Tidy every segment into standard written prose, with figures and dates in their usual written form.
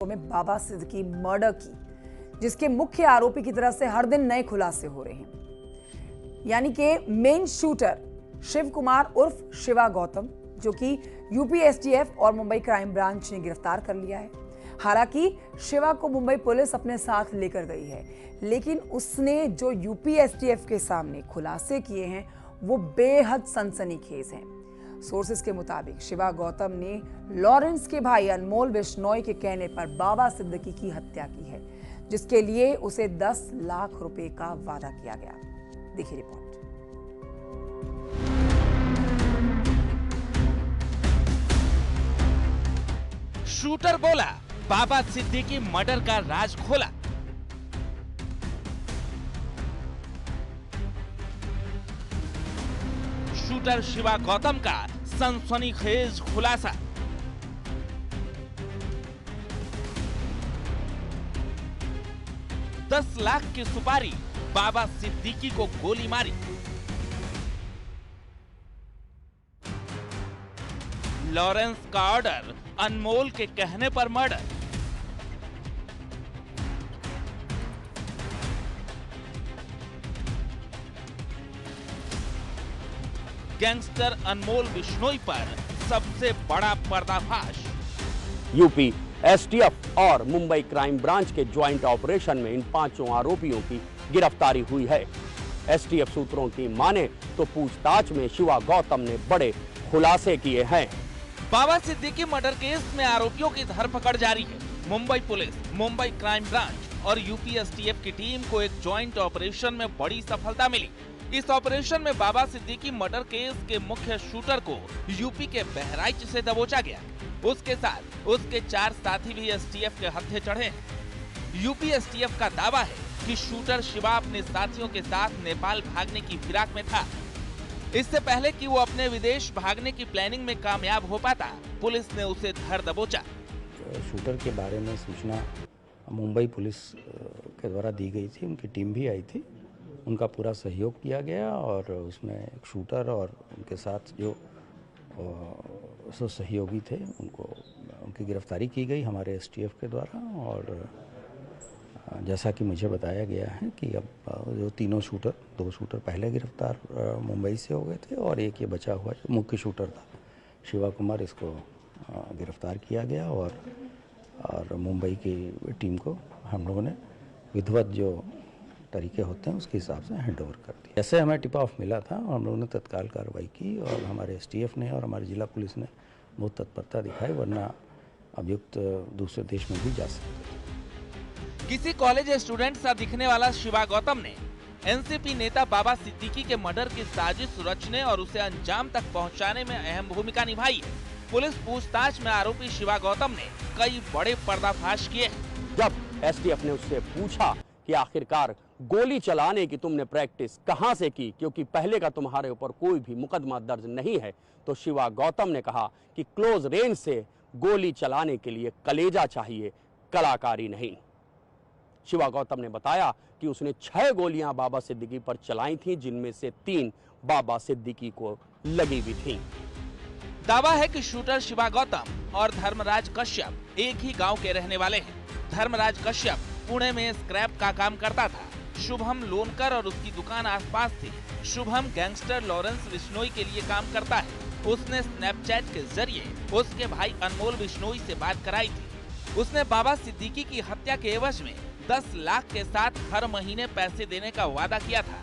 में बाबा सिद्दीकी मर्डर की, जिसके मुख्य आरोपी की तरफ से हर दिन नए खुलासे हो रहे हैं। यानी कि मेन शूटर शिव कुमार उर्फ शिवा गौतम, जो कि यूपी एसटीएफ और मुंबई क्राइम ब्रांच ने गिरफ्तार कर लिया है। हालांकि शिवा को मुंबई पुलिस अपने साथ लेकर गई है, लेकिन उसने जो यूपी एसटीएफ के सामने खुलासे किए हैं वो बेहद सनसनीखेज हैं। सोर्सेस के मुताबिक शिवा गौतम ने लॉरेंस के भाई अनमोल बिश्नोई के कहने पर बाबा सिद्दीकी की हत्या की है, जिसके लिए उसे 10 लाख रुपए का वादा किया गया। देखिए रिपोर्ट। शूटर बोला, बाबा सिद्दीकी मर्डर का राज खोला। शूटर शिवा गौतम का सनसनीखेज खुलासा। दस लाख की सुपारी, बाबा सिद्दीकी को गोली मारी। लॉरेंस का ऑर्डर, अनमोल के कहने पर मर्डर। गैंगस्टर अनमोल बिश्नोई पर सबसे बड़ा पर्दाफाश। यूपी एसटीएफ और मुंबई क्राइम ब्रांच के ज्वाइंट ऑपरेशन में इन 5 आरोपियों की गिरफ्तारी हुई है। एसटीएफ सूत्रों की माने तो पूछताछ में शिवा गौतम ने बड़े खुलासे किए हैं। बाबा सिद्दीकी मर्डर केस में आरोपियों की धरपकड़ जारी है। Mumbai police, Mumbai crime branch और यूपी एसटीएफ की टीम को एक ज्वाइंट ऑपरेशन में बड़ी सफलता मिली। इस ऑपरेशन में बाबा सिद्दीकी मर्डर केस के मुख्य शूटर को यूपी के बहराइच से दबोचा गया। उसके साथ उसके 4 साथी भी एसटीएफ के हत्थे चढ़े हैं। यूपी एसटीएफ का दावा है कि शूटर शिवा अपने साथियों के साथ नेपाल भागने की फिराक में था। इससे पहले कि वो अपने विदेश भागने की प्लानिंग में कामयाब हो पाता, पुलिस ने उसे धर दबोचा। शूटर के बारे में सूचना मुंबई पुलिस के द्वारा दी गई थी। उनकी टीम भी आई थी, उनका पूरा सहयोग किया गया और उसमें एक शूटर और उनके साथ जो सहयोगी थे उनकी गिरफ्तारी की गई हमारे एसटीएफ के द्वारा। और जैसा कि मुझे बताया गया है कि अब जो तीनों शूटर, 2 शूटर पहले गिरफ्तार मुंबई से हो गए थे और एक ये बचा हुआ जो मुख्य शूटर था शिवा कुमार, इसको गिरफ्तार किया गया और मुंबई की टीम को हम लोगों ने विधिवत जो तरीके होते हैं उसके हिसाब से हैंड ओवर कर दिया। ऐसे हमें टिप ऑफ मिला था और हम लोगों ने तत्काल कार्रवाई की और हमारे एसटीएफ ने और हमारी जिला पुलिस ने बहुत तत्परता दिखाई, वरना अभियुक्त दूसरे देश में भी जा सकते थे। किसी कॉलेज स्टूडेंट सा दिखने वाला शिवा गौतम ने एनसीपी नेता बाबा सिद्दीकी के मर्डर की साजिश रचने और उसे अंजाम तक पहुंचाने में अहम भूमिका निभाई है। पुलिस पूछताछ में आरोपी शिवा गौतम ने कई बड़े पर्दाफाश किए हैं। जब एसटीएफ ने उससे पूछा कि आखिरकार गोली चलाने की तुमने प्रैक्टिस कहां से की, क्योंकि पहले का तुम्हारे ऊपर कोई भी मुकदमा दर्ज नहीं है, तो शिवा गौतम ने कहा कि क्लोज रेंज से गोली चलाने के लिए कलेजा चाहिए, कलाकारी नहीं। शिवा गौतम ने बताया कि उसने 6 गोलियां बाबा सिद्दीकी पर चलाई थी, जिनमें से 3 बाबा सिद्दीकी को लगी भी थीं। दावा है कि शूटर शिवा गौतम और धर्मराज कश्यप एक ही गांव के रहने वाले हैं। धर्मराज कश्यप पुणे में स्क्रैप का काम करता था। शुभम लोनकर और उसकी दुकान आसपास थी। शुभम गैंगस्टर लॉरेंस बिश्नोई के लिए काम करता है। उसने स्नैपचैट के जरिए उसके भाई अनमोल बिश्नोई से बात कराई थी। उसने बाबा सिद्दीकी की हत्या के एवज में 10 लाख के साथ हर महीने पैसे देने का वादा किया था।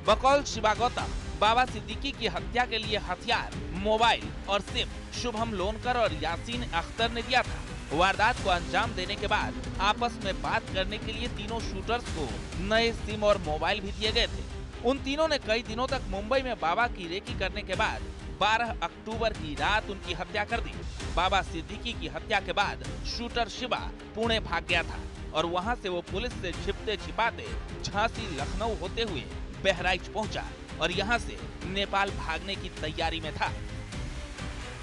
बकौल शिवा गौतम, बाबा सिद्दीकी की हत्या के लिए हथियार, मोबाइल और सिम शुभम लोनकर और यासीन अख्तर ने दिया था। वारदात को अंजाम देने के बाद आपस में बात करने के लिए तीनों शूटर्स को नए सिम और मोबाइल भी दिए गए थे। उन तीनों ने कई दिनों तक मुंबई में बाबा की रेकी करने के बाद 12 अक्टूबर की रात उनकी हत्या कर दी। बाबा सिद्दीकी की हत्या के बाद शूटर शिवा पुणे भाग गया था और वहां से वो पुलिस से छिपते छिपाते झांसी, लखनऊ होते हुए बहराइच पहुंचा और यहां से नेपाल भागने की तैयारी में था।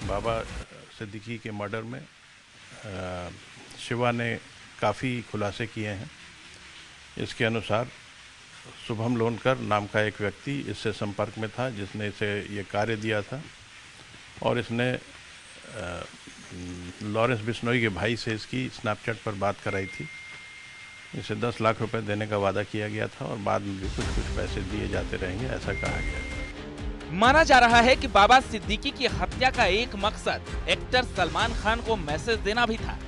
बाबा सिद्दीकी के मर्डर में शिवा ने काफ़ी खुलासे किए हैं। इसके अनुसार शुभम लोनकर नाम का एक व्यक्ति इससे संपर्क में था, जिसने इसे ये कार्य दिया था और इसने लॉरेंस बिश्नोई के भाई से इसकी स्नैपचैट पर बात कराई थी। इसे 10 लाख रुपए देने का वादा किया गया था और बाद में भी कुछ पैसे दिए जाते रहेंगे, ऐसा कहा गया। माना जा रहा है कि बाबा सिद्दीकी की हत्या का एक मकसद एक्टर सलमान खान को मैसेज देना भी था।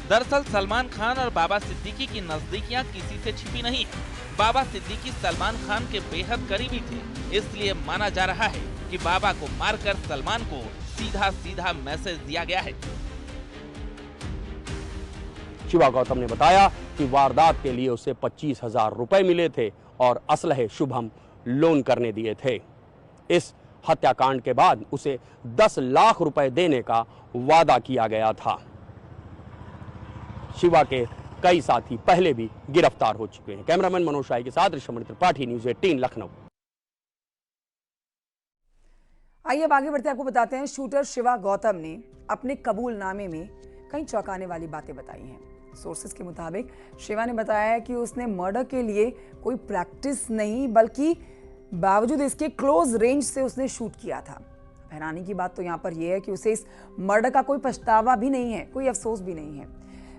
दरअसल सलमान खान और बाबा सिद्दीकी की नजदीकियां किसी से छिपी नहीं है। बाबा सिद्दीकी सलमान खान के बेहद करीबी थे, इसलिए माना जा रहा है कि बाबा को मारकर सलमान को सीधा मैसेज दिया गया है। शिवा गौतम ने बताया कि वारदात के लिए उसे 25,000 रुपए मिले थे और असलहे शुभम लोन करने दिए थे। इस हत्याकांड के बाद उसे 10 लाख रुपए देने का वादा किया गया था। शिवा के कई साथी पहले भी गिरफ्तार हो चुके हैं। कैमरामैन मनोज शाही के साथ ऋषभ त्रिपाठी, न्यूज़ 18 लखनऊ। आइए अब आगे बढ़ते आपको बताते हैं, शूटर शिवा गौतम ने अपने कबूलनामे में कई चौंकाने वाली बातें बताई हैं। सोर्सेस के मुताबिक शिवा ने बताया है कि उसने मर्डर के लिए कोई प्रैक्टिस नहीं बल्कि बावजूद इसके क्लोज रेंज से उसने शूट किया था। हैरानी की बात तो यहाँ पर यह है कि उसे इस मर्डर का कोई पछतावा भी नहीं है, कोई अफसोस भी नहीं है।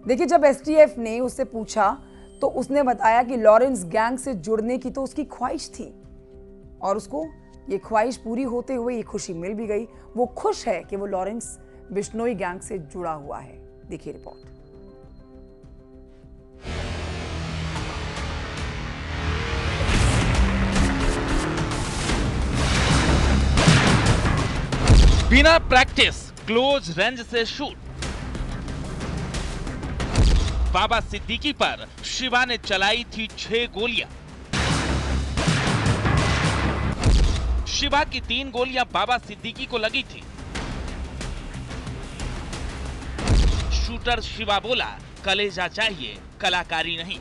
देखिए, जब एसटीएफ ने उससे पूछा तो उसने बताया कि लॉरेंस गैंग से जुड़ने की तो उसकी ख्वाहिश थी और उसको ये ख्वाहिश पूरी होते हुए ये खुशी मिल भी गई। वो खुश है कि वो लॉरेंस बिश्नोई गैंग से जुड़ा हुआ है। देखिए रिपोर्ट। बिना प्रैक्टिस क्लोज रेंज से शूट। बाबा सिद्दीकी पर शिवा ने चलाई थी 6 गोलियां। शिवा की 3 गोलियां बाबा सिद्दीकी को लगी थी। शूटर शिवा बोला, कलेजा चाहिए, कलाकारी नहीं।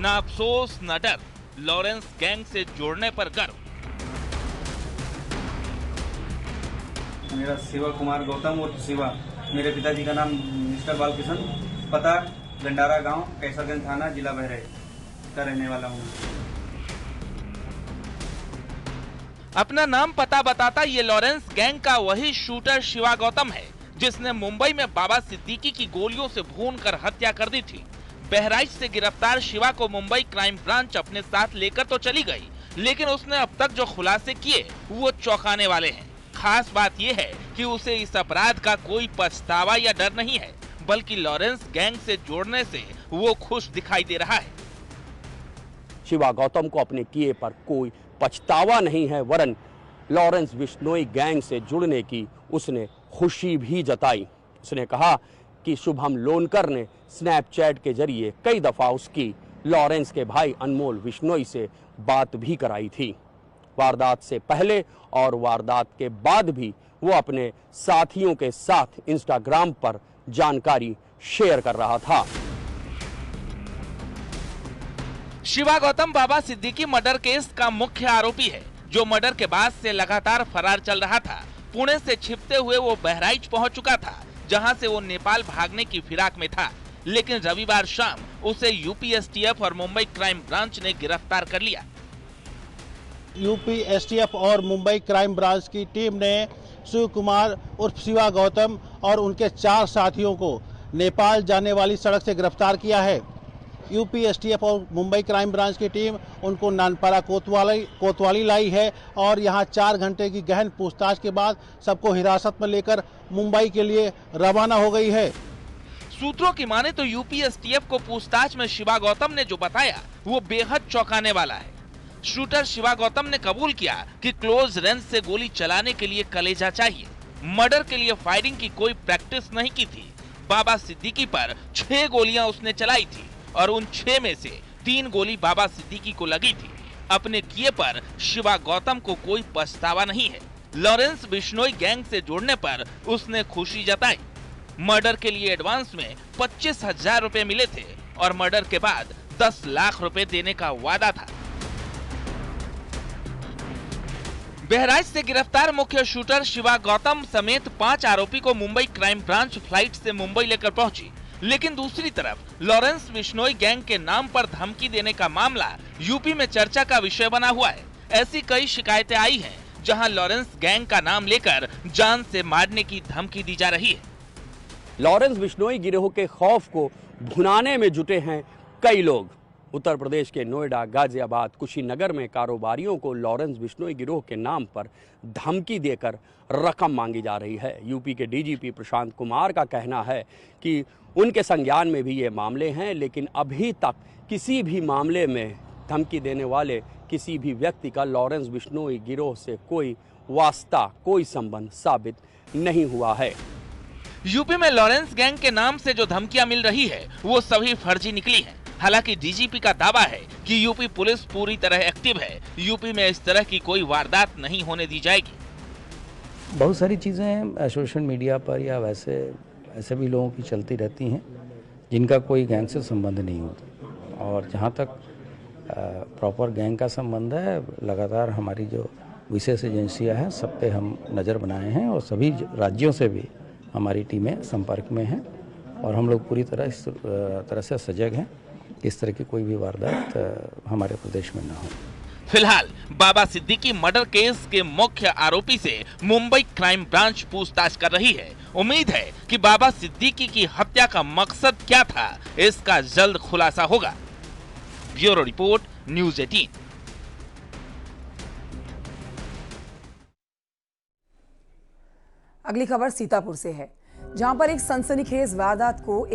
ना अफसोस न डर, लॉरेंस गैंग से जोड़ने पर गर्व। मेरा शिवा कुमार गौतम और शिवा, मेरे पिताजी का नाम मिस्टर बालकिशन, पता गंडारा गांव, कैसरगंज थाना, जिला बहराइच का रहने वाला हूँ। अपना नाम पता बताता ये लॉरेंस गैंग का वही शूटर शिवा गौतम है जिसने मुंबई में बाबा सिद्दीकी की गोलियों से भूनकर हत्या कर दी थी। बहराइच से गिरफ्तार शिवा को मुंबई क्राइम ब्रांच अपने साथ लेकर तो चली गई, लेकिन उसने अब तक जो खुलासे किए वो चौंकाने वाले हैं। खास बात यह है कि उसे इस अपराध का कोई पछतावा या डर नहीं है, बल्कि लॉरेंस गैंग से जोड़ने से वो खुश दिखाई दे रहा है। शिवा गौतम को अपने किए पर कोई पछतावा नहीं है, वरन लॉरेंस बिश्नोई गैंग से जुड़ने की उसने खुशी भी जताई। उसने कहा कि शुभम लोनकर ने स्नैपचैट के जरिए कई दफा उसकी लॉरेंस के भाई अनमोल बिश्नोई से बात भी कराई थी। वारदात से पहले और वारदात के बाद भी वो अपने साथियों के साथ इंस्टाग्राम पर जानकारी शेयर कर रहा था। शिवा गौतम बाबा सिद्दीकी मर्डर केस का मुख्य आरोपी है, जो मर्डर के बाद से लगातार फरार चल रहा था। पुणे से छिपते हुए वो बहराइच पहुंच चुका था, जहां से वो नेपाल भागने की फिराक में था, लेकिन रविवार शाम उसे यूपी एसटीएफ और मुंबई क्राइम ब्रांच ने गिरफ्तार कर लिया। यूपी एसटीएफ और मुंबई क्राइम ब्रांच की टीम ने शिव कुमार उर्फ शिवा गौतम और उनके 4 साथियों को नेपाल जाने वाली सड़क से गिरफ्तार किया है। यूपी एसटीएफ और मुंबई क्राइम ब्रांच की टीम उनको नानपारा कोतवाली लाई है और यहां 4 घंटे की गहन पूछताछ के बाद सबको हिरासत में लेकर मुंबई के लिए रवाना हो गई है। सूत्रों की माने तो यूपी एसटीएफ को पूछताछ में शिवा गौतम ने जो बताया वो बेहद चौंकाने वाला है। शूटर शिवा गौतम ने कबूल किया कि क्लोज रेंज से गोली चलाने के लिए कलेजा चाहिए। मर्डर के लिए फायरिंग की कोई प्रैक्टिस नहीं की थी। बाबा सिद्दीकी पर 6 गोलियां उसने चलाई थी और उन 6 में से 3 गोली बाबा सिद्दीकी को लगी थी। अपने किए पर शिवा गौतम को कोई पछतावा नहीं है। लॉरेंस बिश्नोई गैंग से जोड़ने पर उसने खुशी जताई। मर्डर के लिए एडवांस में 25,000 रुपए मिले थे और मर्डर के बाद 10 लाख रुपए देने का वादा था। बहराइच से गिरफ्तार मुख्य शूटर शिवा गौतम समेत 5 आरोपी को मुंबई क्राइम ब्रांच फ्लाइट से मुंबई लेकर पहुंची, लेकिन दूसरी तरफ लॉरेंस बिश्नोई गैंग के नाम पर धमकी देने का मामला यूपी में चर्चा का विषय बना हुआ है। ऐसी कई शिकायतें आई हैं जहां लॉरेंस गैंग का नाम लेकर जान से मारने की धमकी दी जा रही है। लॉरेंस बिश्नोई गिरोह के खौफ को भुनाने में जुटे हैं कई लोग। उत्तर प्रदेश के नोएडा, गाजियाबाद, कुशीनगर में कारोबारियों को लॉरेंस बिश्नोई गिरोह के नाम पर धमकी देकर रकम मांगी जा रही है। यूपी के डीजीपी प्रशांत कुमार का कहना है कि उनके संज्ञान में भी ये मामले हैं, लेकिन अभी तक किसी भी मामले में धमकी देने वाले किसी भी व्यक्ति का लॉरेंस बिश्नोई गिरोह से कोई वास्ता, कोई संबंध साबित नहीं हुआ है। यूपी में लॉरेंस गैंग के नाम से जो धमकियां मिल रही है वो सभी फर्जी निकली हैं। हालांकि डीजीपी का दावा है कि यूपी पुलिस पूरी तरह एक्टिव है। यूपी में इस तरह की कोई वारदात नहीं होने दी जाएगी। बहुत सारी चीज़ें सोशल मीडिया पर या वैसे ऐसे भी लोगों की चलती रहती हैं जिनका कोई गैंग से संबंध नहीं होता। और जहाँ तक प्रॉपर गैंग का संबंध है, लगातार हमारी जो विशेष एजेंसियां हैं सब पे हम नज़र बनाए हैं और सभी राज्यों से भी हमारी टीमें संपर्क में हैं और हम लोग पूरी तरह इस तरह से सजग हैं कि इस तरह की कोई भी वारदात हमारे प्रदेश में न हो। फिलहाल बाबा सिद्दीकी मर्डर केस के मुख्य आरोपी से मुंबई क्राइम ब्रांच पूछताछ कर रही है। उम्मीद है कि बाबा सिद्दीकी की हत्या का मकसद क्या था, इसका जल्द खुलासा होगा। Bureau report, news 18। अगली खबर सीतापुर से है, जहां पर एक सनसनीखेज वारदात को